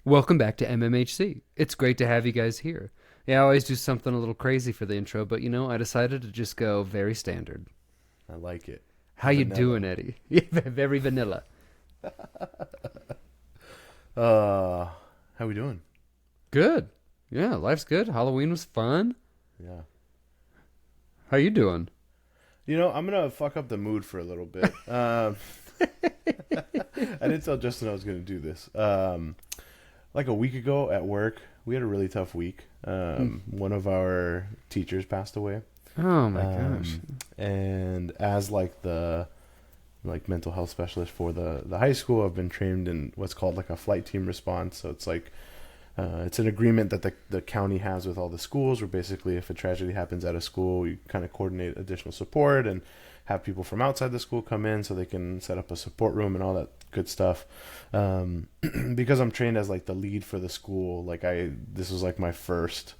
Welcome back to MMHC. It's great to have you guys here. Yeah, I always do something a little crazy for the intro, but I decided to just go very standard. I like it. How you Vanilla. doing, Eddie? Yeah, very vanilla. How we doing? Good. Yeah, life's good. Halloween was fun. Yeah. How you doing? I'm gonna fuck up the mood for a little bit. I didn't tell Justin I was gonna do this. Like a week ago at work, we had a really tough week. One of our teachers passed away. Oh my gosh. And as the mental health specialist for the high school, I've been trained in what's called like a flight team response. So it's it's an agreement that the county has with all the schools, where basically if a tragedy happens at a school, you kind of coordinate additional support and have people from outside the school come in so they can set up a support room and all that good stuff. Because I'm trained as the lead for the school, this was my first,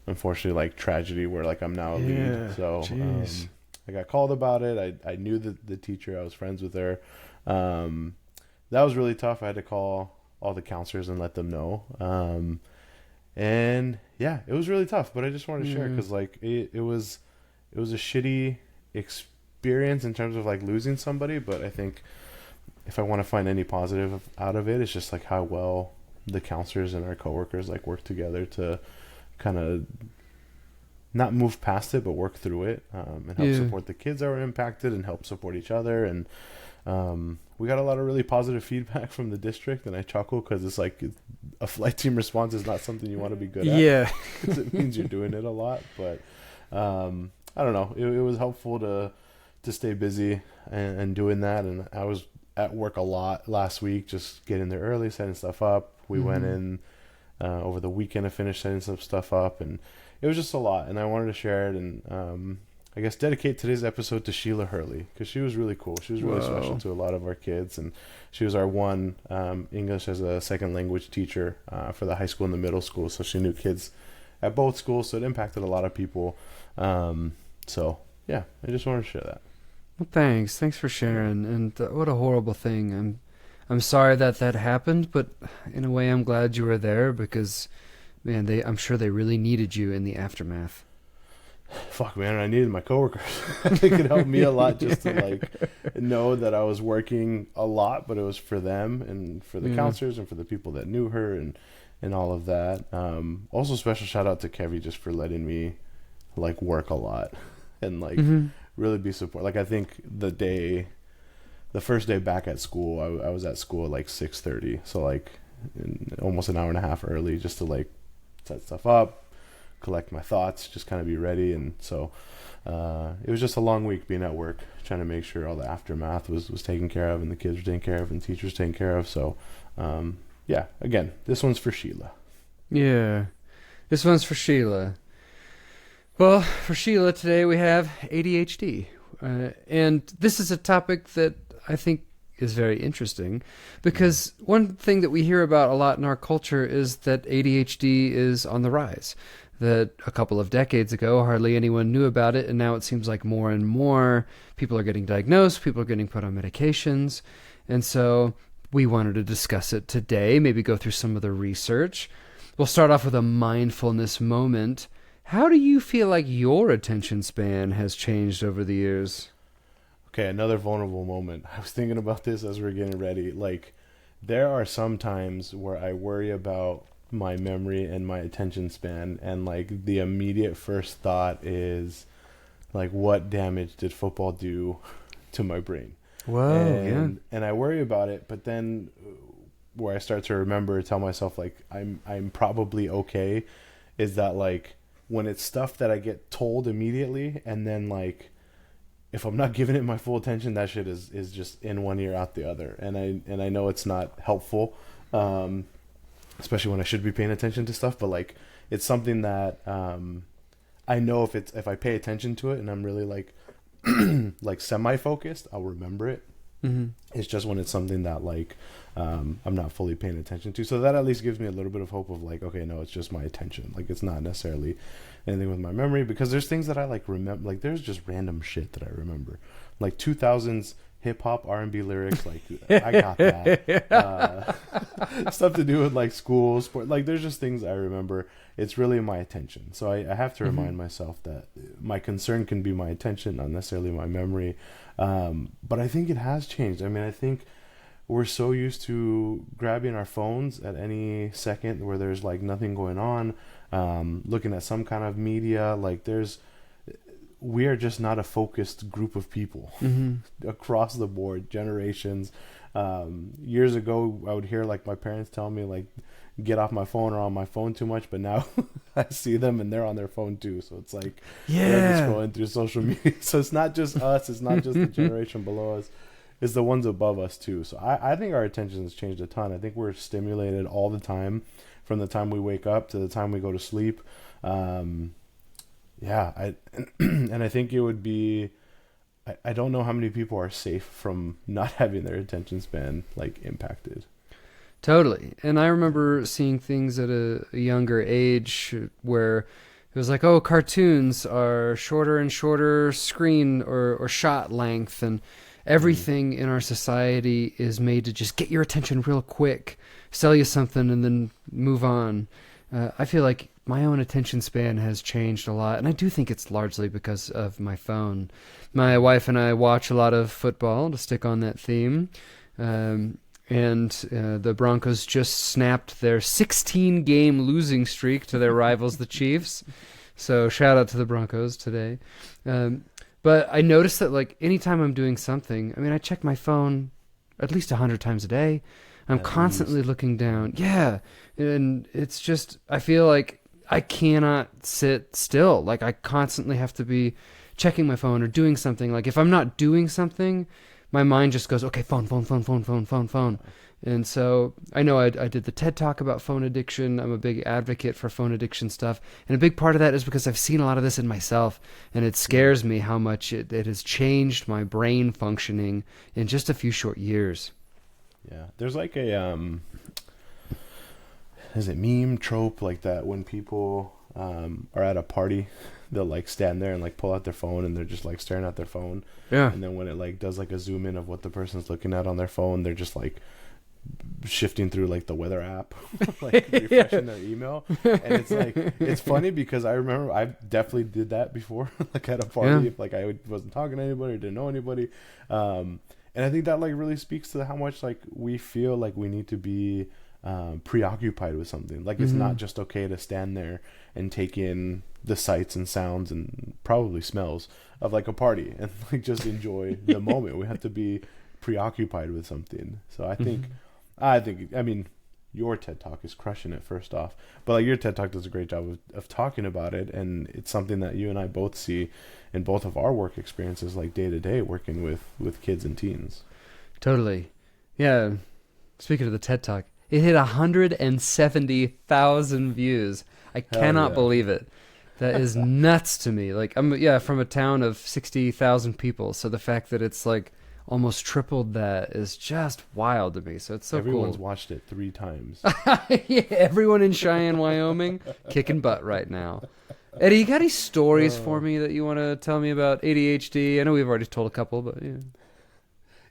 unfortunately, tragedy where I'm now a lead. So I got called about it. I knew the teacher. I was friends with her. That was really tough. I had to call all the counselors and let them know. And yeah, it was really tough, but I just wanted to share because it was a shitty experience in terms of losing somebody. But I think if I want to find any positive out of it, it's just how well the counselors and our coworkers work together to kind of not move past it, but work through it, and help support the kids that were impacted and help support each other. And we got a lot of really positive feedback from the district, and I chuckle because it's a flight team response is not something you want to be good at. Yeah. It means you're doing it a lot, but I don't know. It was helpful to stay busy and doing that. And I was at work a lot last week, just getting there early, setting stuff up. We went in over the weekend to finish setting some stuff up, and it was just a lot. And I wanted to share it and I guess dedicate today's episode to Sheila Hurley, because she was really cool. She was really special to a lot of our kids, and she was our one English as a second language teacher for the high school and the middle school. So she knew kids at both schools, so it impacted a lot of people. So yeah, I just wanted to share that. Well, thanks for sharing. And what a horrible thing. I'm sorry that happened, but in a way, I'm glad you were there because, man, I'm sure they really needed you in the aftermath. Fuck, man, I needed my coworkers. They could help me a lot just to know that I was working a lot, but it was for them and for the counselors and for the people that knew her and all of that. Also, special shout out to Kevy just for letting me work a lot and really be support. I think the first day back at school, I was at school at 6:30, so almost an hour and a half early just to set stuff up, collect my thoughts, just kind of be ready. And so it was just a long week being at work, trying to make sure all the aftermath was taken care of and the kids were taken care of and teachers taken care of. So yeah, again, this one's for Sheila. Yeah, this one's for Sheila. Well, for Sheila today we have ADHD, and this is a topic that I think is very interesting because one thing that we hear about a lot in our culture is that ADHD is on the rise. That a couple of decades ago, hardly anyone knew about it, and now it seems like more and more people are getting diagnosed, people are getting put on medications, and so we wanted to discuss it today, maybe go through some of the research. We'll start off with a mindfulness moment. How do you feel like your attention span has changed over the years? Okay, another vulnerable moment. I was thinking about this as we were getting ready. There are some times where I worry about my memory and my attention span, and the immediate first thought is what damage did football do to my brain? Whoa, and I worry about it, but then where I start to remember, tell myself I'm probably okay, is that when it's stuff that I get told immediately, and then if I'm not giving it my full attention, that shit is just in one ear out the other, and I know it's not helpful, especially when I should be paying attention to stuff, but it's something that I know if I pay attention to it and I'm really semi-focused, I'll remember it. It's just when it's something that I'm not fully paying attention to. So that at least gives me a little bit of hope of okay, no, it's just my attention. It's not necessarily anything with my memory, because there's things that I remember. There's just random shit that I remember, 2000s hip hop, R&B lyrics. Like I got that. Stuff to do with like school, sport. Like there's just things I remember. It's really my attention. So I have to remind myself that my concern can be my attention, not necessarily my memory. But I think it has changed. I mean, I think we're so used to grabbing our phones at any second where there's like nothing going on, looking at some kind of media. Like we are just not a focused group of people across the board, generations. Years ago, I would hear like my parents tell me like, get off my phone or on my phone too much, but now I see them and they're on their phone too. So it's like they're just going through social media. So it's not just us, it's not just the generation below us, it's the ones above us too. So I think our attention has changed a ton. I think we're stimulated all the time, from the time we wake up to the time we go to sleep. And I think it would be, I don't know how many people are safe from not having their attention span like impacted. Totally. And I remember seeing things at a younger age where it was like, oh, cartoons are shorter and shorter screen or shot length, and everything in our society is made to just get your attention real quick, sell you something, and then move on. I feel like my own attention span has changed a lot, and I do think it's largely because of my phone. My wife and I watch a lot of football, to stick on that theme. And the Broncos just snapped their 16-game losing streak to their rivals, the Chiefs. So shout out to the Broncos today. But I noticed that like anytime I'm doing something, I mean, I check my phone at least 100 times a day. I'm constantly looking down. Yeah. And it's just, I feel like I cannot sit still. Like I constantly have to be checking my phone or doing something. Like if I'm not doing something, my mind just goes, okay, phone. And so I know I did the TED Talk about phone addiction. I'm a big advocate for phone addiction stuff. And a big part of that is because I've seen a lot of this in myself. And it scares me how much it has changed my brain functioning in just a few short years. Yeah. There's like a, is it meme trope like that when people are at a party, they'll like stand there and like pull out their phone and they're just like staring at their phone. Yeah. And then when it like does like a zoom in of what the person's looking at on their phone, they're just like shifting through like the weather app, like refreshing their email. And it's like, it's funny because I remember I definitely did that before, like at a party, if like I wasn't talking to anybody or didn't know anybody. And I think that like really speaks to how much like we feel like we need to be preoccupied with something. Like it's not just okay to stand there and take in the sights and sounds and probably smells of like a party and like just enjoy the moment. We have to be preoccupied with something. So I think I mean your TED Talk is crushing it, first off, but like your TED Talk does a great job of talking about it, and it's something that you and I both see in both of our work experiences, like day to day working with kids and teens. Totally. Yeah. Speaking of the TED Talk, it hit 170,000 views. I cannot believe it. That is nuts to me. Like I'm from a town of 60,000 people, so the fact that it's like almost tripled that is just wild to me. So it's so Everyone's cool. watched it 3 times. Yeah, everyone in Cheyenne, Wyoming, kicking butt right now. Eddie, you got any stories for me that you want to tell me about ADHD? I know we've already told a couple, but yeah.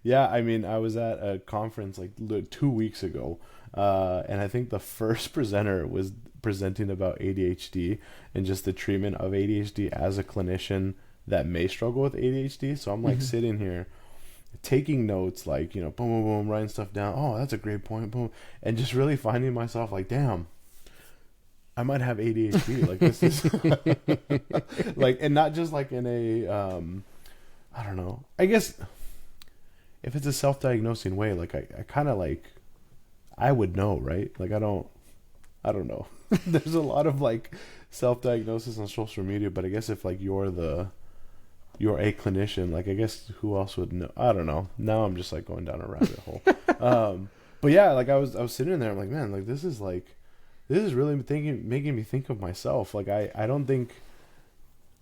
Yeah, I mean, I was at a conference like 2 weeks ago, and I think the first presenter was presenting about ADHD and just the treatment of ADHD as a clinician that may struggle with ADHD. So I'm like sitting here taking notes, like, you know, boom, boom, boom, writing stuff down. Oh, that's a great point, boom. And just really finding myself like, damn, I might have ADHD. Like this is like, and not just like in a, I don't know, I guess if it's a self-diagnosing way, like I kind of like, I would know, right? Like I don't know. There's a lot of like self-diagnosis on social media, but I guess if like you're a clinician, like I guess who else would know? I don't know. Now I'm just like going down a rabbit hole. But yeah, like I was sitting there, I'm like, man, like this is really making me think of myself. Like I don't think,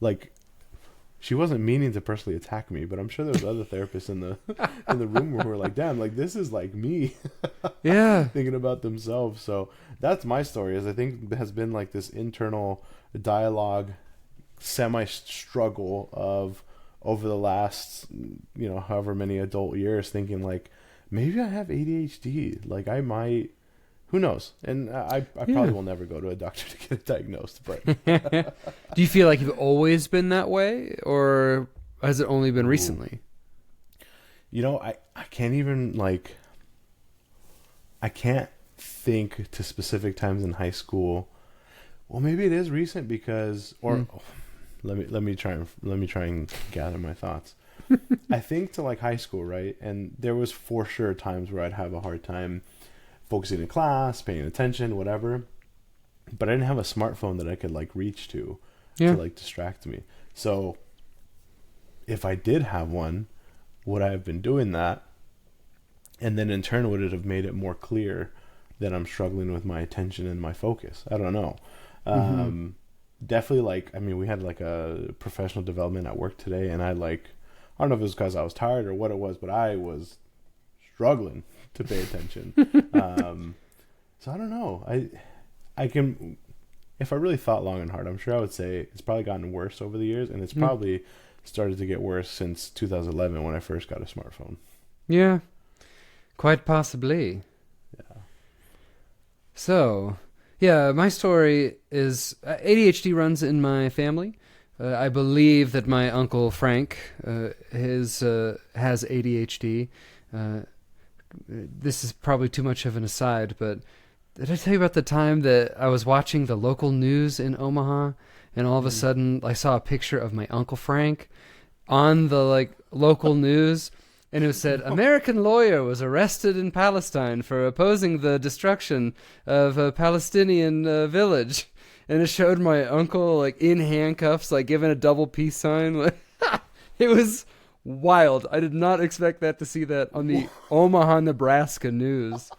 like, she wasn't meaning to personally attack me, but I'm sure there was other therapists in the room who were like, damn, like this is like me. Yeah. Thinking about themselves. So that's my story, is I think has been like this internal dialogue, semi struggle of, over the last, however many adult years, thinking like, maybe I have ADHD. Like I might, who knows? And I probably will never go to a doctor to get it diagnosed. But do you feel like you've always been that way, or has it only been recently? I can't even like, I can't think to specific times in high school. Well, maybe it is recent because, let me try and gather my thoughts. I think to like high school, right? And there was for sure times where I'd have a hard time focusing in class, paying attention, whatever. But I didn't have a smartphone that I could like reach to like distract me. So if I did have one, would I have been doing that? And then in turn, would it have made it more clear that I'm struggling with my attention and my focus? I don't know. Definitely like, I mean, we had like a professional development at work today, and I don't know if it was because I was tired or what it was, but I was struggling to pay attention. So I don't know. I can, if I really thought long and hard, I'm sure I would say it's probably gotten worse over the years, and it's probably started to get worse since 2011 when I first got a smartphone. Yeah, quite possibly. Yeah. So, yeah, my story is ADHD runs in my family. I believe that my uncle Frank has ADHD. This is probably too much of an aside, but did I tell you about the time that I was watching the local news in Omaha, and all of a sudden I saw a picture of my Uncle Frank on the local news, and it said, American lawyer was arrested in Palestine for opposing the destruction of a Palestinian village. And it showed my uncle in handcuffs, giving a double peace sign. It was wild. I did not expect to see that on the Omaha, Nebraska news.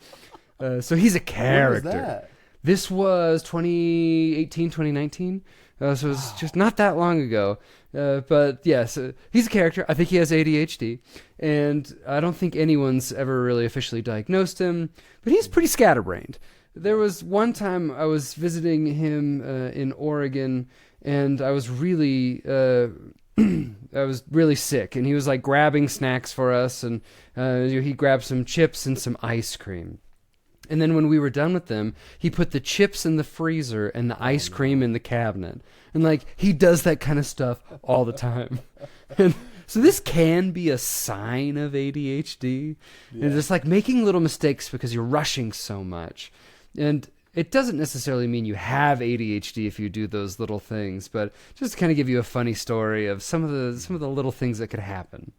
So he's a character. When was that? This was 2018, 2019. So it was just not that long ago. But yes, he's a character. I think he has ADHD. And I don't think anyone's ever really officially diagnosed him. But he's pretty scatterbrained. There was one time I was visiting him in Oregon, and I was really sick. And he was grabbing snacks for us, and he grabbed some chips and some ice cream. And then when we were done with them, he put the chips in the freezer and the ice cream in the cabinet. And he does that kind of stuff all the time. And so this can be a sign of ADHD. Yeah. And just making little mistakes because you're rushing so much. And it doesn't necessarily mean you have ADHD if you do those little things, but just to kind of give you a funny story of some of the little things that could happen.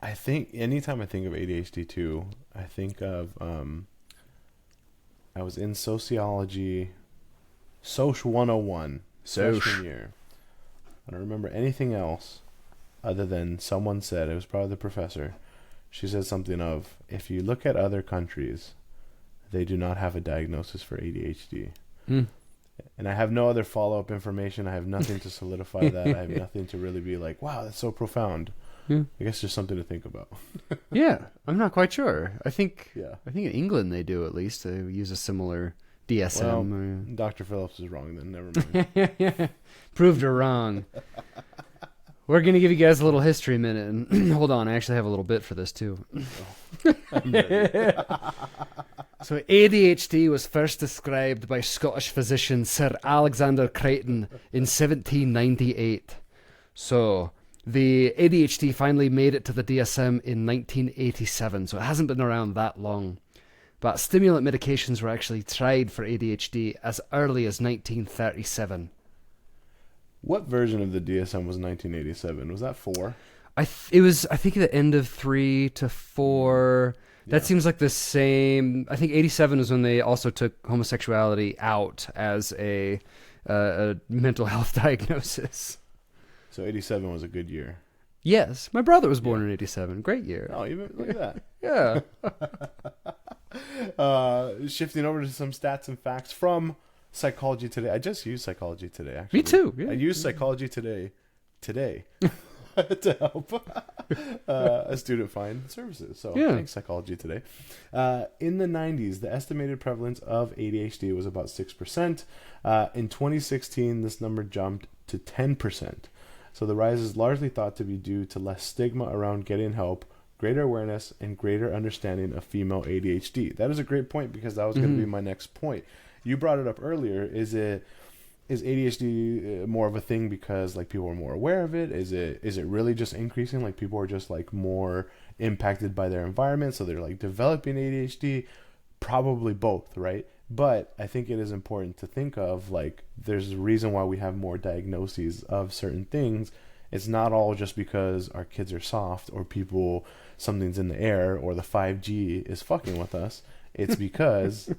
I think anytime I think of ADHD too, I think of I was in sociology, Soc 101, freshman year. I don't remember anything else other than someone said, it was probably the professor. She said something of, if you look at other countries, they do not have a diagnosis for ADHD. And I have no other follow-up information. I have nothing to solidify that. I have nothing to really be like, wow, that's so profound. I guess just something to think about. Yeah, I'm not quite sure. I think in England they do, at least. They use a similar DSM. Well, Dr. Phillips is wrong then. Never mind. Proved her wrong. We're going to give you guys a little history minute. And hold on, I actually have a little bit for this too. So ADHD was first described by Scottish physician Sir Alexander Crichton in 1798. So the ADHD finally made it to the DSM in 1987, so it hasn't been around that long. But stimulant medications were actually tried for ADHD as early as 1937. What version of the DSM was 1987? Was that 4? It was, I think, the end of 3 to 4. That seems like the same. I think 87 was when they also took homosexuality out as a mental health diagnosis. So 87 was a good year. Yes. My brother was born in 87. Great year. Oh, even look at that. Yeah. Shifting over to some stats and facts from Psychology Today. I just used Psychology Today, actually. Me too. Yeah. I used Psychology Today to help a student find services. So thanks, Psychology Today. In the 90s, the estimated prevalence of ADHD was about 6%. In 2016, this number jumped to 10%. So the rise is largely thought to be due to less stigma around getting help, greater awareness, and greater understanding of female ADHD. That is a great point, because that was going to be my next point. You brought it up earlier. Is ADHD more of a thing because like people are more aware of it? Is it really just increasing? Like people are just like more impacted by their environment, so they're like developing ADHD? Probably both, right? But I think it is important to think of like there's a reason why we have more diagnoses of certain things. It's not all just because our kids are soft or something's in the air or the 5G is fucking with us. It's because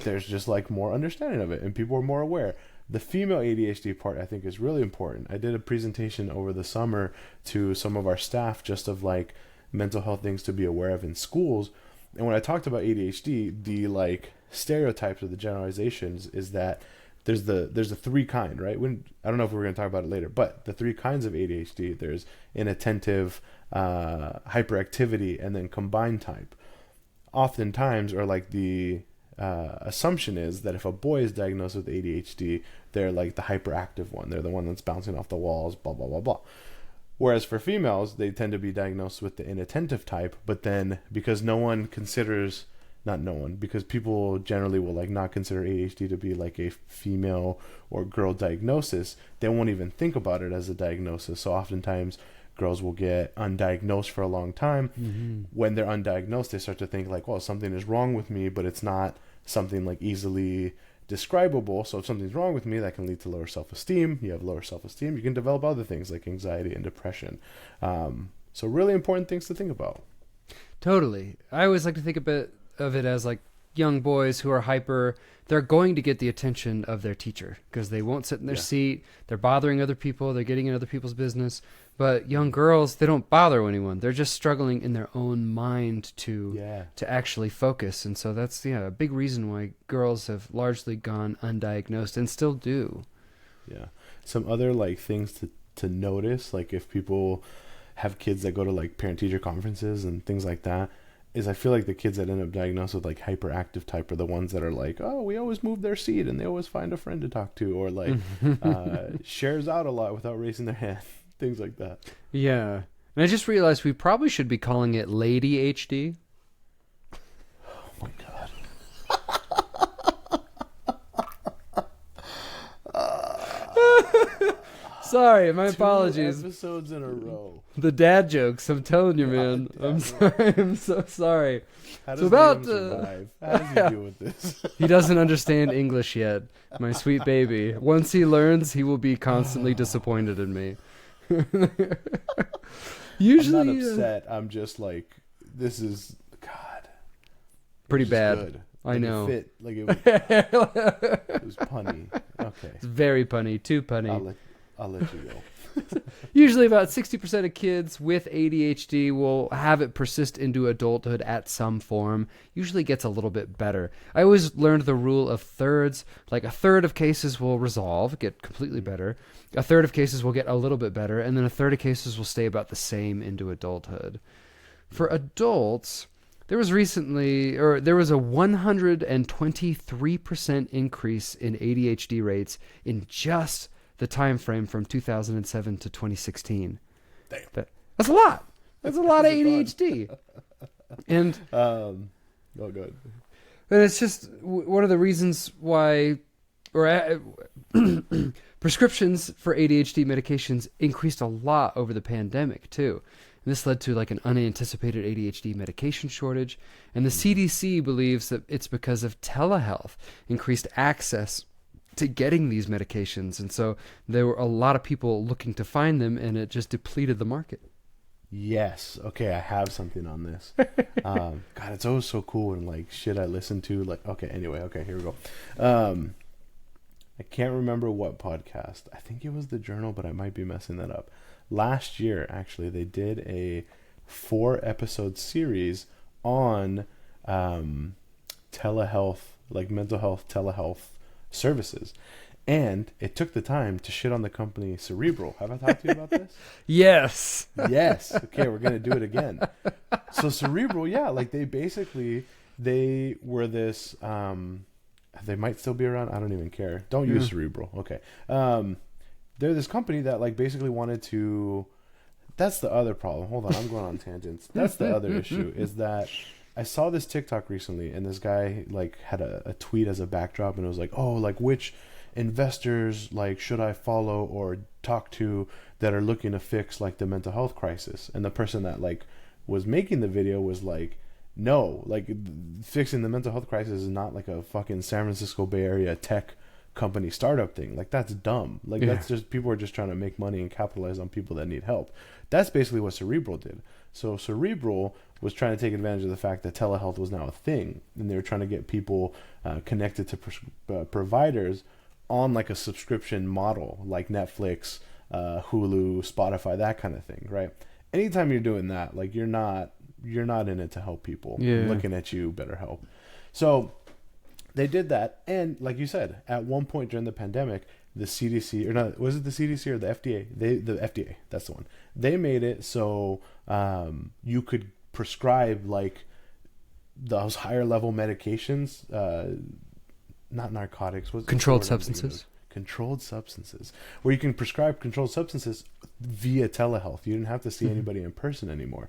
there's just like more understanding of it and people are more aware. The female ADHD part I think is really important. I did a presentation over the summer to some of our staff just of like mental health things to be aware of in schools. And when I talked about ADHD, the like stereotypes or the generalizations is that there's the three kind, right? I don't know if we're going to talk about it later, but the three kinds of ADHD, there's inattentive, hyperactivity, and then combined type. Oftentimes, or like the assumption is that if a boy is diagnosed with ADHD, they're like the hyperactive one. They're the one that's bouncing off the walls, blah, blah, blah, blah. Whereas for females, they tend to be diagnosed with the inattentive type, but then because because people generally will like not consider ADHD to be like a female or girl diagnosis, they won't even think about it as a diagnosis. So oftentimes girls will get undiagnosed for a long time. Mm-hmm. When they're undiagnosed, they start to think like, well, something is wrong with me, but it's not something like easily describable. So if something's wrong with me, that can lead to lower self-esteem. You have lower self-esteem, you can develop other things like anxiety and depression. So really important things to think about. Totally. I always like to think of it as like young boys who are hyper. They're going to get the attention of their teacher because they won't sit in their seat. They're bothering other people. They're getting in other people's business. But young girls, they don't bother anyone. They're just struggling in their own mind to actually focus. And so that's a big reason why girls have largely gone undiagnosed and still do. Yeah. Some other like things to notice, like if people have kids that go to like parent-teacher conferences and things like that, is I feel like the kids that end up diagnosed with like hyperactive type are the ones that are like, oh, we always move their seat and they always find a friend to talk to, or like shares out a lot without raising their hand, things like that. Yeah. And I just realized we probably should be calling it Lady HD. Oh my God. Sorry, my apologies. 2 episodes in a row. The dad jokes, I'm telling you, man. I'm sorry. I'm so sorry. How does Liam survive? How does he deal with this? He doesn't understand English yet, my sweet baby. Once he learns, he will be constantly disappointed in me. Usually, I'm not upset. I'm just like, this is, God. Pretty bad. Good. I know. It fit. Like it was punny. Okay. It's very punny. Too punny. I'll let you go. Usually about 60% of kids with ADHD will have it persist into adulthood at some form. Usually gets a little bit better. I always learned the rule of thirds. Like a third of cases will resolve, get completely better. A third of cases will get a little bit better. And then a third of cases will stay about the same into adulthood. For adults, there was a 123% increase in ADHD rates in just the time frame from 2007 to 2016. Damn. That's a lot. That's a lot of ADHD. And good. And it's just one of the reasons why, prescriptions for ADHD medications increased a lot over the pandemic too. And this led to like an unanticipated ADHD medication shortage. And the CDC believes that it's because of telehealth, increased access to getting these medications. And so there were a lot of people looking to find them, and it just depleted the market. Yes. Okay, I have something on this. God, it's always so cool when like shit I listen to. Like, okay, here we go. I can't remember what podcast. I think it was The Journal, but I might be messing that up. Last year, actually, they did a 4-episode series on telehealth, like mental health telehealth services. And it took the time to shit on the company Cerebral. Have I talked to you about this? Yes. Yes. Okay, we're going to do it again. So Cerebral, like they were this, they might still be around. I don't even care. Don't use Cerebral. Okay. they're this company that like basically wanted to. That's the other problem. Hold on, I'm going on tangents. That's the other issue is that I saw this TikTok recently, and this guy like had a tweet as a backdrop, and it was like, oh, like which investors like should I follow or talk to that are looking to fix like the mental health crisis? And the person that like was making the video was like, no, like fixing the mental health crisis is not like a fucking San Francisco Bay Area tech company startup thing. Like that's dumb. Like that's just people are just trying to make money and capitalize on people that need help. That's basically what Cerebral did. So Cerebral was trying to take advantage of the fact that telehealth was now a thing, and they were trying to get people connected to providers on like a subscription model, like Netflix, Hulu, Spotify, that kind of thing, right? Anytime you're doing that, like you're not in it to help people. Yeah. Looking at you better help. So they did that, and like you said, at one point during the pandemic, the CDC, or not, was it the CDC or the FDA? The FDA, that's the one. They made it so you could prescribe like those higher level medications, not narcotics, was Controlled substances. Controlled substances, where you can prescribe controlled substances via telehealth. You didn't have to see anybody in person anymore.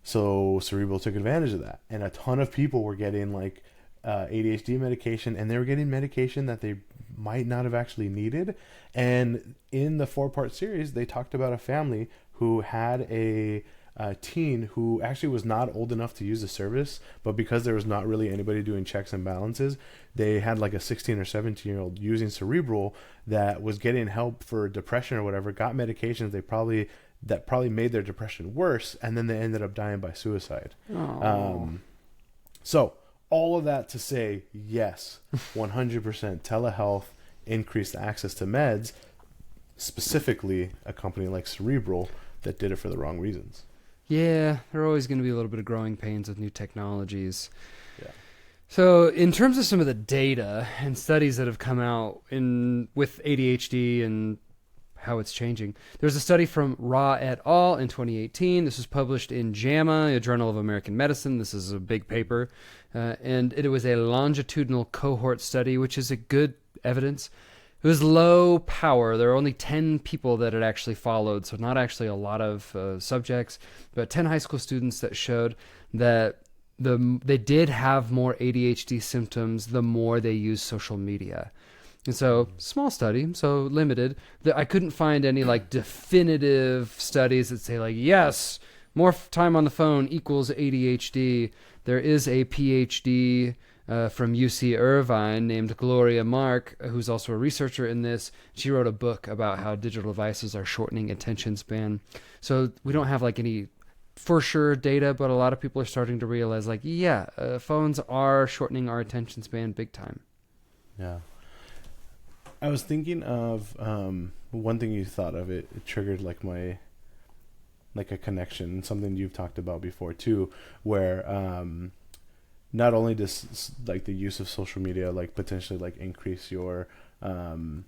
So Cerebral took advantage of that, and a ton of people were getting like ADHD medication, and they were getting medication that they might not have actually needed. And in the 4-part series, they talked about a family who had a teen who actually was not old enough to use the service, but because there was not really anybody doing checks and balances, they had like a 16 or 17-year-old using Cerebral that was getting help for depression or whatever, got medications that probably made their depression worse, and then they ended up dying by suicide. So all of that to say, yes, 100% telehealth increased access to meds, specifically a company like Cerebral that did it for the wrong reasons. Yeah, there are always going to be a little bit of growing pains with new technologies. Yeah. So in terms of some of the data and studies that have come out with ADHD and how it's changing, there's a study from Ra et al. In 2018. This was published in JAMA, a Journal of American Medicine. This is a big paper. And it was a longitudinal cohort study, which is a good evidence. It was low power. There were only 10 people that it actually followed, so not actually a lot of subjects, but 10 high school students that showed that they did have more ADHD symptoms the more they used social media. And so, small study, so limited. I couldn't find any like definitive studies that say like, yes, more time on the phone equals ADHD. There is a PhD from UC Irvine named Gloria Mark, who's also a researcher in this. She wrote a book about how digital devices are shortening attention span. So we don't have like any for sure data, but a lot of people are starting to realize like, yeah, phones are shortening our attention span big time. Yeah. I was thinking of one thing you thought of. It triggered like a connection, something you've talked about before too, where not only does like the use of social media like potentially like increase your having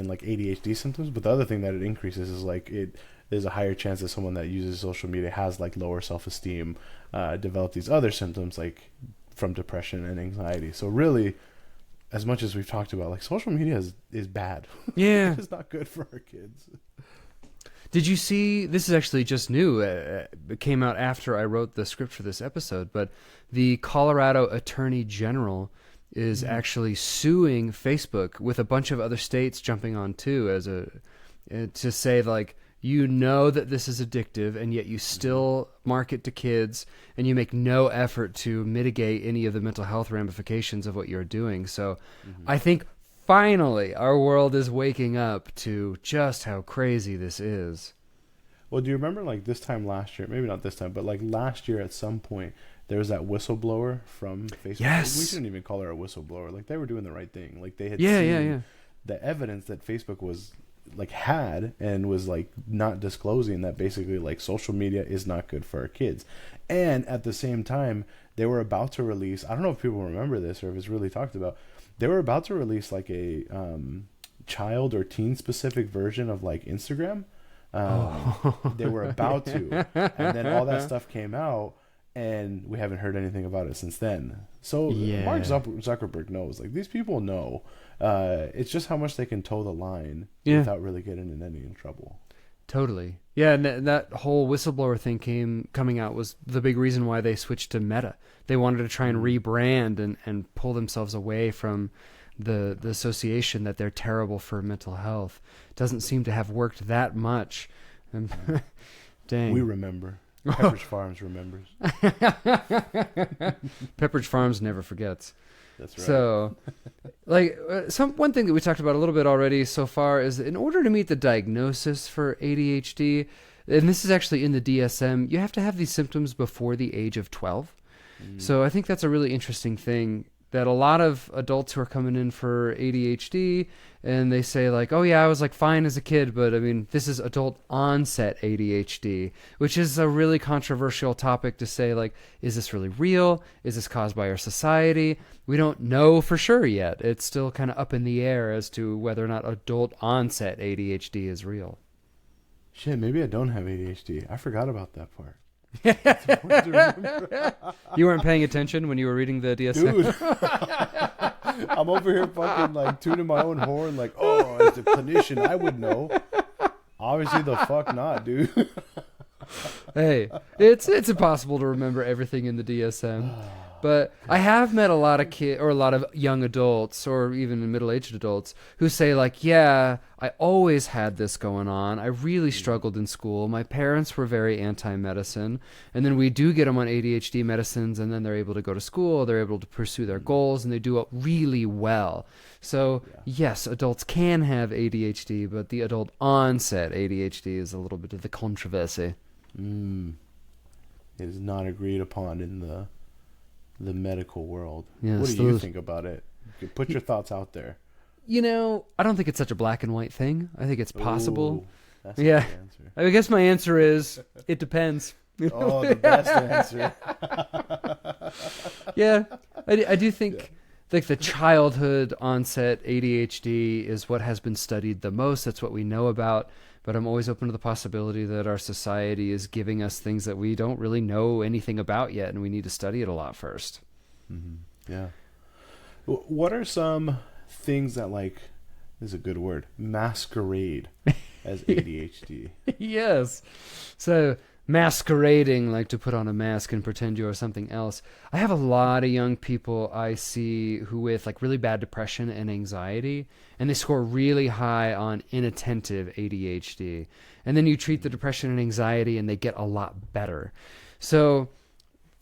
like ADHD symptoms, but the other thing that it increases is like there's a higher chance that someone that uses social media has like lower self-esteem, develop these other symptoms like from depression and anxiety. So really, as much as we've talked about, like social media is bad. Yeah. It's not good for our kids. Did you see, this is actually just new, it came out after I wrote the script for this episode, but the Colorado Attorney General is actually suing Facebook with a bunch of other states jumping on too to say like, you know that this is addictive and yet you still market to kids and you make no effort to mitigate any of the mental health ramifications of what you're doing. So I think finally our world is waking up to just how crazy this is. Well, do you remember like this time last year, maybe not this time, but like last year at some point, there was that whistleblower from Facebook. Yes. We shouldn't even call her a whistleblower. Like they were doing the right thing. Like they had seen the evidence that Facebook was like had and was like not disclosing that basically like social media is not good for our kids. And at the same time, they were about to release, I don't know if people remember this or if it's really talked about, they were about to release like a child or teen specific version of like Instagram. They were about to, and then all that stuff came out, and we haven't heard anything about it since then. So Yeah. Mark Zuckerberg knows. Like, these people know. It's just how much they can toe the line without really getting in any trouble. Totally. Yeah, and that whole whistleblower thing coming out was the big reason why they switched to Meta. They wanted to try and rebrand and pull themselves away from the association that they're terrible for mental health. Doesn't seem to have worked that much. Dang. We remember. Pepperidge Farms remembers. Pepperidge Farms never forgets. That's right. So, like, one thing that we talked about a little bit already so far is in order to meet the diagnosis for ADHD, and this is actually in the DSM, you have to have these symptoms before the age of 12. So I think that's a really interesting thing, that a lot of adults who are coming in for ADHD and they say like, oh yeah, I was like fine as a kid, but I mean, this is adult onset ADHD, which is a really controversial topic to say like, is this really real? Is this caused by our society? We don't know for sure yet. It's still kind of up in the air as to whether or not adult onset ADHD is real. Shit, maybe I don't have ADHD. I forgot about that part. That's important to remember. You weren't paying attention when you were reading the DSM? Dude. I'm over here fucking like tuning my own horn like, oh, as a clinician, I would know. Obviously the fuck not, dude. Hey, it's impossible to remember everything in the DSM. But I have met a lot of a lot of young adults, or even middle-aged adults, who say like, yeah, I always had this going on. I really struggled in school. My parents were very anti-medicine. And then we do get them on ADHD medicines, and then they're able to go to school, they're able to pursue their goals, and they do it really well. So, yes, adults can have ADHD, but the adult onset ADHD is a little bit of the controversy. It is not agreed upon in the medical world. Yeah, what do you think about it? You put your thoughts out there. You know, I don't think it's such a black and white thing. I think it's possible. Ooh, that's a good answer. I guess my answer is it depends. Oh, the best answer. Yeah, I do think like the childhood onset ADHD is what has been studied the most. That's what we know about. But I'm always open to the possibility that our society is giving us things that we don't really know anything about yet, and we need to study it a lot first. Mm-hmm. Yeah. What are some things that, like, this is a good word, masquerade as ADHD? Yes. So masquerading, like to put on a mask and pretend you're something else. I have a lot of young people I see who with like really bad depression and anxiety, and they score really high on inattentive ADHD. And then you treat the depression and anxiety and they get a lot better. So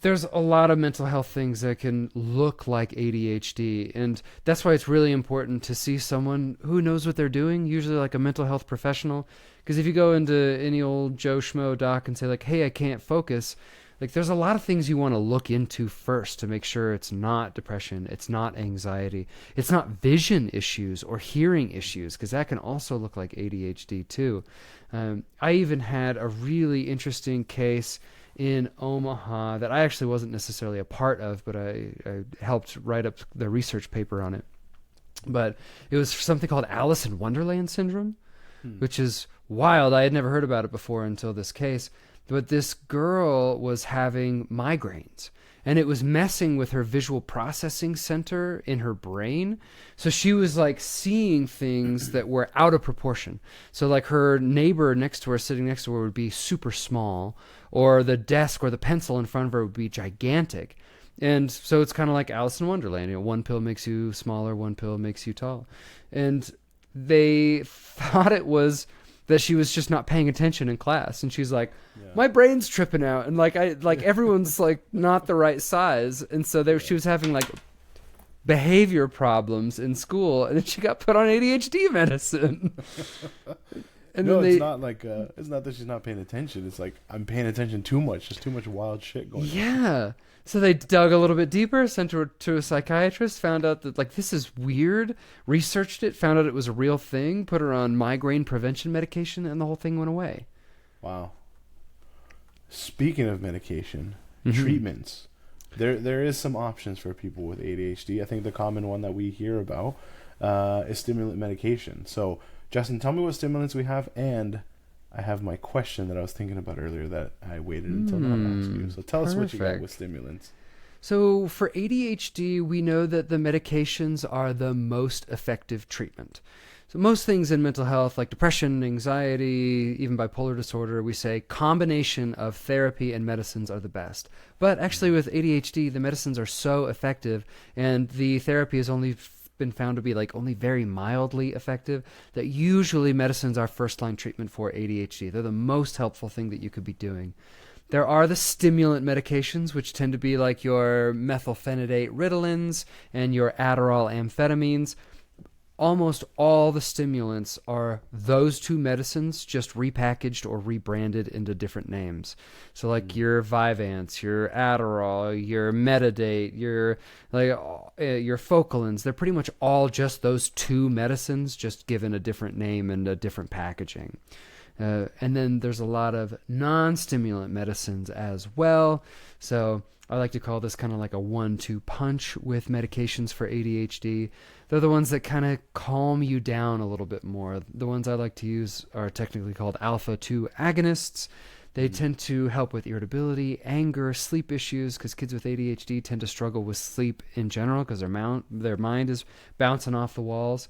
there's a lot of mental health things that can look like ADHD, and that's why it's really important to see someone who knows what they're doing, usually like a mental health professional. Because if you go into any old Joe Schmo doc and say like, hey, I can't focus, like there's a lot of things you want to look into first to make sure it's not depression, it's not anxiety, it's not vision issues or hearing issues, because that can also look like ADHD too. I even had a really interesting case in Omaha that I actually wasn't necessarily a part of, but I helped write up the research paper on it. But it was something called Alice in Wonderland syndrome, which is wild. I had never heard about it before until this case. But this girl was having migraines, and it was messing with her visual processing center in her brain. So she was like seeing things that were out of proportion. So like her neighbor next to her, sitting next to her, would be super small, or the desk or the pencil in front of her would be gigantic. And so it's kind of like Alice in Wonderland. You know, one pill makes you smaller, one pill makes you tall. And they thought it was that she was just not paying attention in class, and she's like, my brain's tripping out, and like everyone's like not the right size, and so she was having like behavior problems in school, and then she got put on ADHD medicine. And no, it's not like it's not that she's not paying attention. It's like I'm paying attention too much. There's too much wild shit going on. Yeah. So they dug a little bit deeper, sent her to a psychiatrist, found out that like this is weird, researched it, found out it was a real thing, put her on migraine prevention medication, and the whole thing went away. Wow. Speaking of medication, treatments, there is some options for people with ADHD. I think the common one that we hear about is stimulant medication. So, Justin, tell me what stimulants we have and I have my question that I was thinking about earlier that I waited until now to ask you. So tell us what you got Perfect. with stimulants. So for ADHD, we know that the medications are the most effective treatment. So most things in mental health, like depression, anxiety, even bipolar disorder, we say combination of therapy and medicines are the best. But actually with ADHD, the medicines are so effective and the therapy has only been found to be like only very mildly effective that usually medicines are first line treatment for ADHD. They're the most helpful thing that you could be doing. There are the stimulant medications, which tend to be like your methylphenidate Ritalins and your Adderall amphetamines. Almost all the stimulants are those two medicines just repackaged or rebranded into different names. So like your Vyvanse, your Adderall, your Metadate, your Focalins, they're pretty much all just those two medicines just given a different name and a different packaging. And then there's a lot of non-stimulant medicines as well. So I like to call this kind of like a 1-2 punch with medications for ADHD. They're the ones that kind of calm you down a little bit more. The ones I like to use are technically called alpha-2 agonists. They tend to help with irritability, anger, sleep issues, because kids with ADHD tend to struggle with sleep in general because their mind is bouncing off the walls.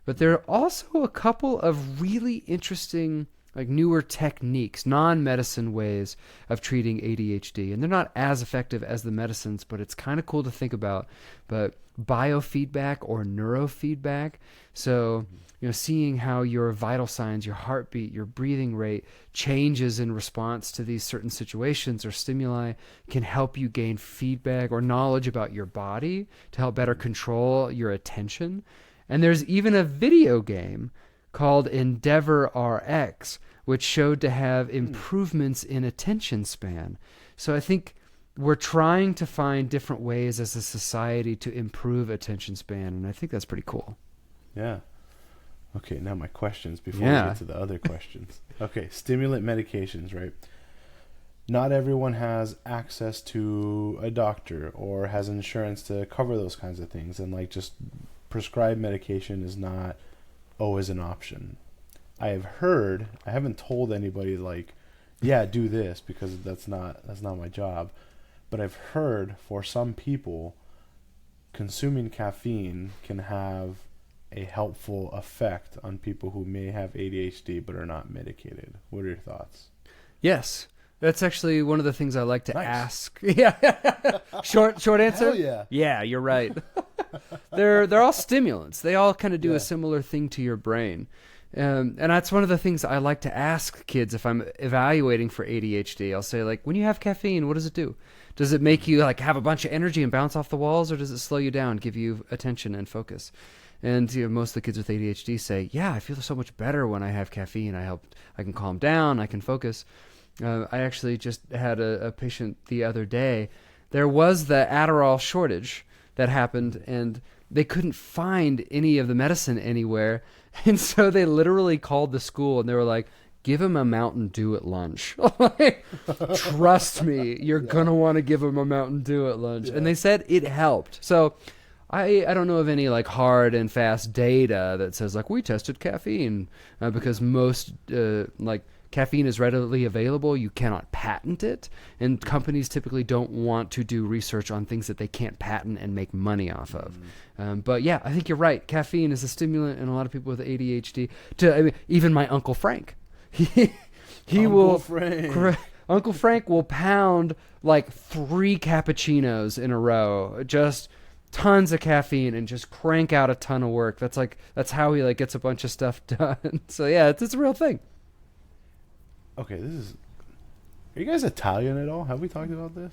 But there are also a couple of really interesting like newer techniques, non-medicine ways of treating ADHD. And they're not as effective as the medicines, but it's kind of cool to think about. But biofeedback or neurofeedback. So, seeing how your vital signs, your heartbeat, your breathing rate changes in response to these certain situations or stimuli can help you gain feedback or knowledge about your body to help better control your attention. And there's even a video game called Endeavor RX, which showed to have improvements in attention span. So I think we're trying to find different ways as a society to improve attention span, and I think that's pretty cool. Yeah. Okay, now my questions before we get to the other questions. Okay, stimulant medications, right? Not everyone has access to a doctor or has insurance to cover those kinds of things, and like just prescribed medication is not always an option. I have heard, I haven't told anybody like, yeah, do this because that's not my job, but I've heard for some people consuming caffeine can have a helpful effect on people who may have ADHD but are not medicated. What are your thoughts? Yes. That's actually one of the things I like to ask. Yeah. Short answer? Hell yeah. Yeah, you're right. They're all stimulants. They all kind of do a similar thing to your brain. And that's one of the things I like to ask kids if I'm evaluating for ADHD. I'll say, like, when you have caffeine, what does it do? Does it make you like have a bunch of energy and bounce off the walls, or does it slow you down, give you attention and focus? And most of the kids with ADHD say, yeah, I feel so much better when I have caffeine. I can calm down, I can focus. I actually just had a patient the other day. There was the Adderall shortage that happened, and they couldn't find any of the medicine anywhere. And so they literally called the school, and they were like, give him a Mountain Dew at lunch. Trust me, you're going to want to give him a Mountain Dew at lunch. Yeah. And they said it helped. So I don't know of any like hard and fast data that says like we tested caffeine because most like caffeine is readily available. You cannot patent it, and companies typically don't want to do research on things that they can't patent and make money off of. But yeah, I think you're right. Caffeine is a stimulant, and a lot of people with ADHD. Even my Uncle Frank, Uncle Frank will pound like 3 cappuccinos in a row, just tons of caffeine, and just crank out a ton of work. That's how he like gets a bunch of stuff done. So yeah, it's a real thing. Okay, are you guys Italian at all? Have we talked about this?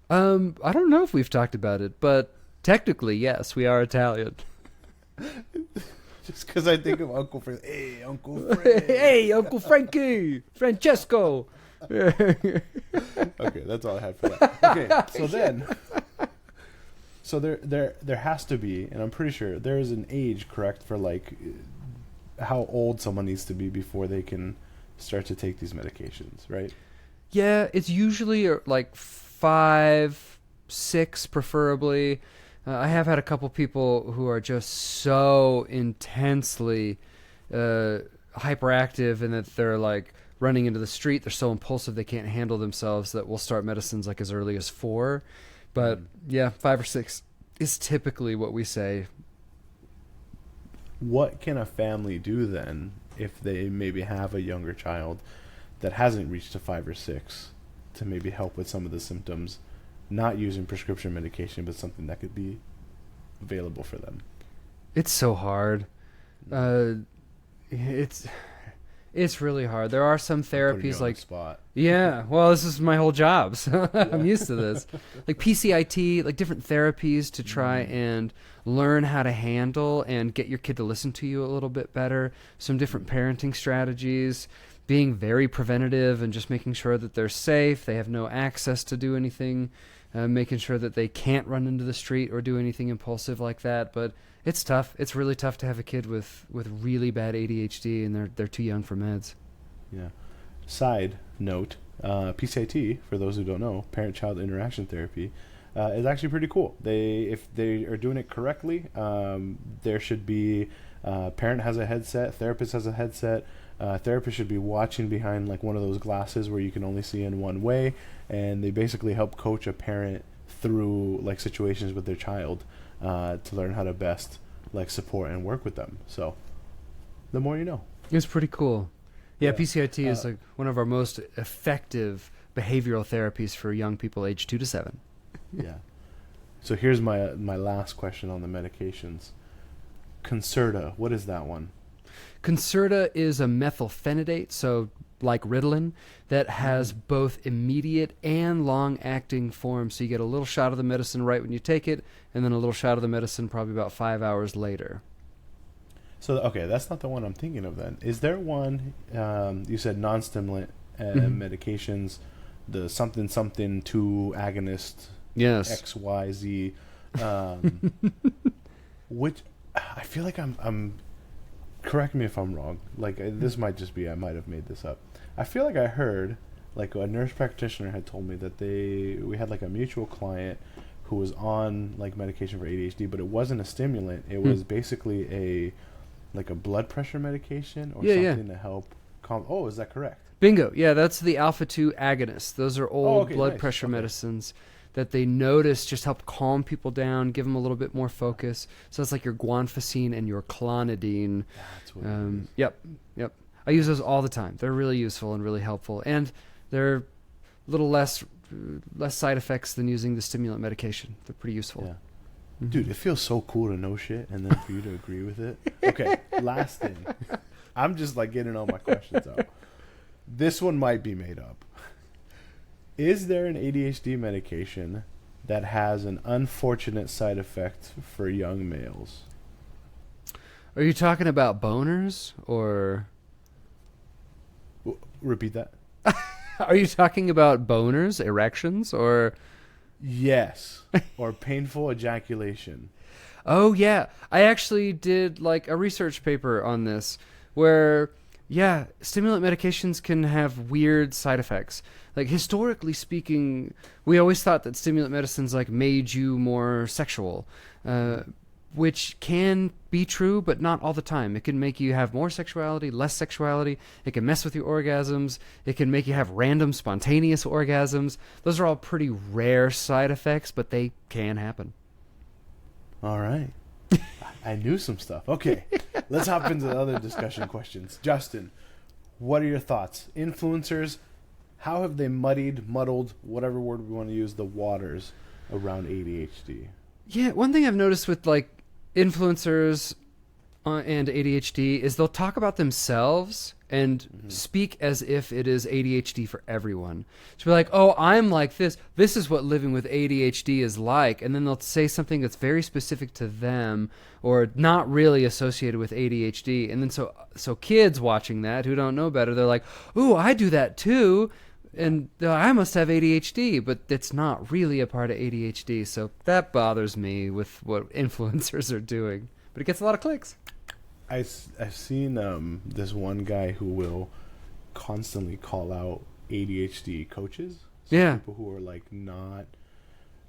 I don't know if we've talked about it, but technically, yes, we are Italian. Just because I think of Uncle Frank. Hey, Uncle Frank. Hey, Uncle Frankie. Francesco. Okay, that's all I had for that. Okay, so there has to be, and I'm pretty sure there is an age, correct, for like how old someone needs to be before they can start to take these medications, right? Yeah, it's usually like 5, 6 preferably. I have had a couple people who are just so intensely hyperactive and that they're like running into the street. They're so impulsive they can't handle themselves that we'll start medicines like as early as 4. But yeah, 5 or 6 is typically what we say. What can a family do then if they maybe have a younger child that hasn't reached to 5 or 6 to maybe help with some of the symptoms, not using prescription medication, but something that could be available for them? It's so hard. It's really hard. There are some therapies like spot. Yeah, well, this is my whole job, so I'm used to this. Like PCIT, like different therapies to try and learn how to handle and get your kid to listen to you a little bit better. Some different parenting strategies, being very preventative and just making sure that they're safe, they have no access to do anything, making sure that they can't run into the street or do anything impulsive like that. But it's tough. It's really tough to have a kid with really bad ADHD and they're too young for meds. Yeah. Side note, PCIT, for those who don't know, parent-child interaction therapy, is actually pretty cool. If they are doing it correctly, there should be parent has a headset, therapist has a headset. Therapist should be watching behind like one of those glasses where you can only see in one way, and they basically help coach a parent through like situations with their child to learn how to best like support and work with them. So the more you know. It's pretty cool. Yeah, PCIT is like one of our most effective behavioral therapies for young people aged 2 to 7. Yeah. So here's my last question on the medications. Concerta, what is that one? Concerta is a methylphenidate, so like Ritalin, that has both immediate and long-acting forms. So you get a little shot of the medicine right when you take it, and then a little shot of the medicine probably about 5 hours later. So, okay, that's not the one I'm thinking of then. Is there one, you said non-stimulant medications, the something 2 agonist, Yes. XYZ, which I feel like I'm correct me if I'm wrong. Like, this might just be, I might have made this up. I feel like I heard, like a nurse practitioner had told me that we had like a mutual client who was on like medication for ADHD, but it wasn't a stimulant. It was basically a blood pressure medication or something to help calm. Oh, is that correct? Bingo. Yeah, that's the alpha-2 agonist. Those are old blood pressure medicines that they notice just help calm people down, give them a little bit more focus. So it's like your guanfacine and your clonidine. That's what it is. Yep. I use those all the time. They're really useful and really helpful. And they're a little less side effects than using the stimulant medication. They're pretty useful. Yeah. Dude, it feels so cool to know shit and then for you to agree with it. Okay, last thing. I'm just like getting all my questions out. This one might be made up. Is there an ADHD medication that has an unfortunate side effect for young males? Are you talking about boners or... Repeat that. Are you talking about boners, erections, or... Yes. Or painful ejaculation. Oh, yeah. I actually did like a research paper on this where, yeah, stimulant medications can have weird side effects. Like, historically speaking, we always thought that stimulant medicines like made you more sexual, which can be true, but not all the time. It can make you have more sexuality, less sexuality. It can mess with your orgasms. It can make you have random, spontaneous orgasms. Those are all pretty rare side effects, but they can happen. All right. I knew some stuff. Okay, let's hop into the other discussion questions. Justin, what are your thoughts? Influencers, how have they muddled, whatever word we want to use, the waters around ADHD? Yeah, one thing I've noticed with like influencers and ADHD is they'll talk about themselves and speak as if it is ADHD for everyone. So be like, oh, I'm like this. This is what living with ADHD is like. And then they'll say something that's very specific to them or not really associated with ADHD. And then so kids watching that who don't know better, they're like, ooh, I do that too. And I must have ADHD, but it's not really a part of ADHD. So that bothers me with what influencers are doing. But it gets a lot of clicks. I've seen this one guy who will constantly call out ADHD coaches. So yeah. People who are like not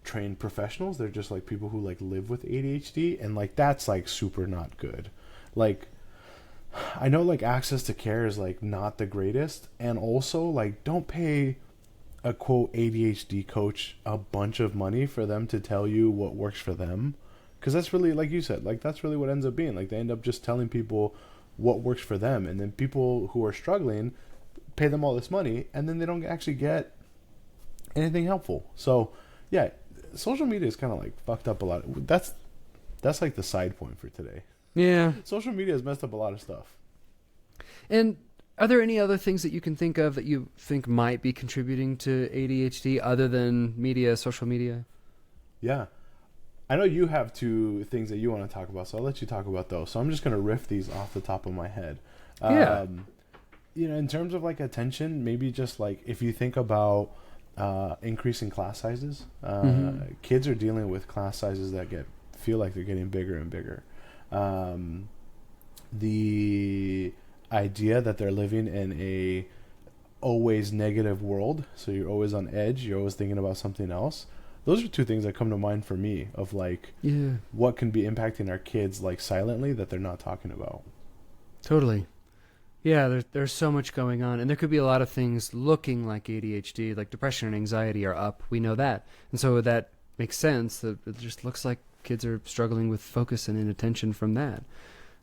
trained professionals. They're just like people who like live with ADHD. And like that's like super not good. Like I know like access to care is like not the greatest, and also like don't pay a quote ADHD coach a bunch of money for them to tell you what works for them, because that's really, like you said, like that's really what ends up being, like they end up just telling people what works for them, and then people who are struggling pay them all this money and then they don't actually get anything helpful. So yeah, social media is kind of like fucked up a lot. That's like the side point for today. Yeah. Social media has messed up a lot of stuff. And are there any other things that you can think of that you think might be contributing to ADHD other than media, social media? Yeah. I know you have two things that you want to talk about, so I'll let you talk about those. So I'm just going to riff these off the top of my head. Yeah. You know, in terms of like attention, maybe just like if you think about increasing class sizes, kids are dealing with class sizes that feel like they're getting bigger and bigger. The idea that they're living in a always negative world, so you're always on edge, you're always thinking about something else. Those are two things that come to mind for me of like what can be impacting our kids like silently that they're not talking about. Totally. Yeah, there's so much going on, and there could be a lot of things looking like ADHD, like depression and anxiety are up. We know that, and so that makes sense. That it just looks like kids are struggling with focus and inattention from that.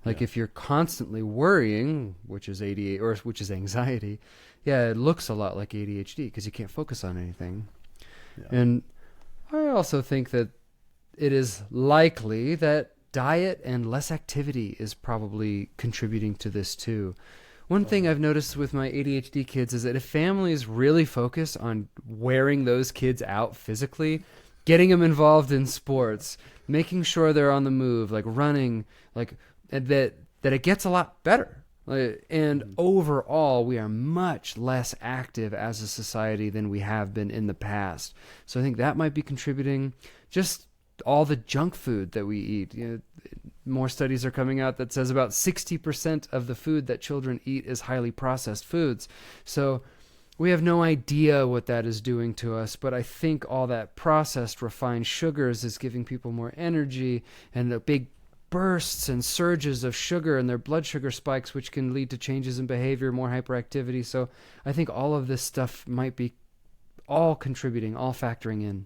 Like if you're constantly worrying, which is ADHD or which is anxiety, yeah, it looks a lot like ADHD because you can't focus on anything. Yeah. And I also think that it is likely that diet and less activity is probably contributing to this too. One thing I've noticed with my ADHD kids is that if families really focus on wearing those kids out physically, getting them involved in sports, making sure they're on the move, like running, like that it gets a lot better. And overall, we are much less active as a society than we have been in the past. So I think that might be contributing. Just all the junk food that we eat. You know, more studies are coming out that says about 60% of the food that children eat is highly processed foods. So we have no idea what that is doing to us, but I think all that processed refined sugars is giving people more energy and the big bursts and surges of sugar and their blood sugar spikes, which can lead to changes in behavior, more hyperactivity. So I think all of this stuff might be all contributing, all factoring in.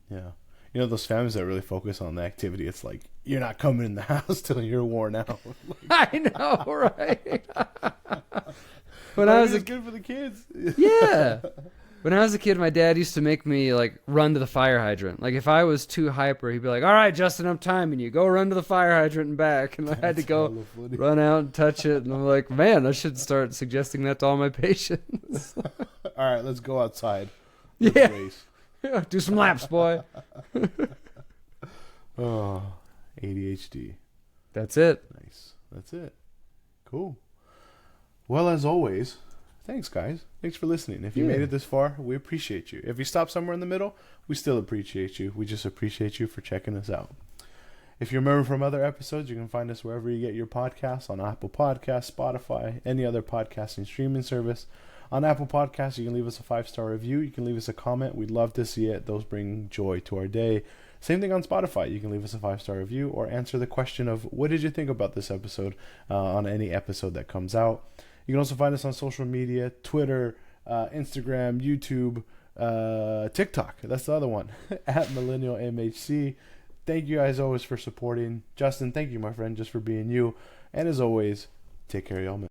Yeah. You know, those families that really focus on the activity, it's like, you're not coming in the house till you're worn out. I know, right? When I was good for the kids. Yeah. When I was a kid, my dad used to make me like run to the fire hydrant. Like if I was too hyper, he'd be like, "All right, Justin, I'm timing you. Go run to the fire hydrant and back." And I had to go run out and touch it. And I'm like, man, I should start suggesting that to all my patients. All right, let's go outside. Yeah. Do some laps, boy. Oh, ADHD. That's it. Nice. That's it. Cool. Well, as always, thanks, guys. Thanks for listening. If you made it this far, we appreciate you. If you stopped somewhere in the middle, we still appreciate you. We just appreciate you for checking us out. If you remember from other episodes, you can find us wherever you get your podcasts, on Apple Podcasts, Spotify, any other podcasting streaming service. On Apple Podcasts, you can leave us a 5-star review. You can leave us a comment. We'd love to see it. Those bring joy to our day. Same thing on Spotify. You can leave us a 5-star review or answer the question of what did you think about this episode on any episode that comes out. You can also find us on social media, Twitter, Instagram, YouTube, TikTok. That's the other one, at Millennial MHC. Thank you guys always for supporting. Justin, thank you, my friend, just for being you. And as always, take care of y'all, man.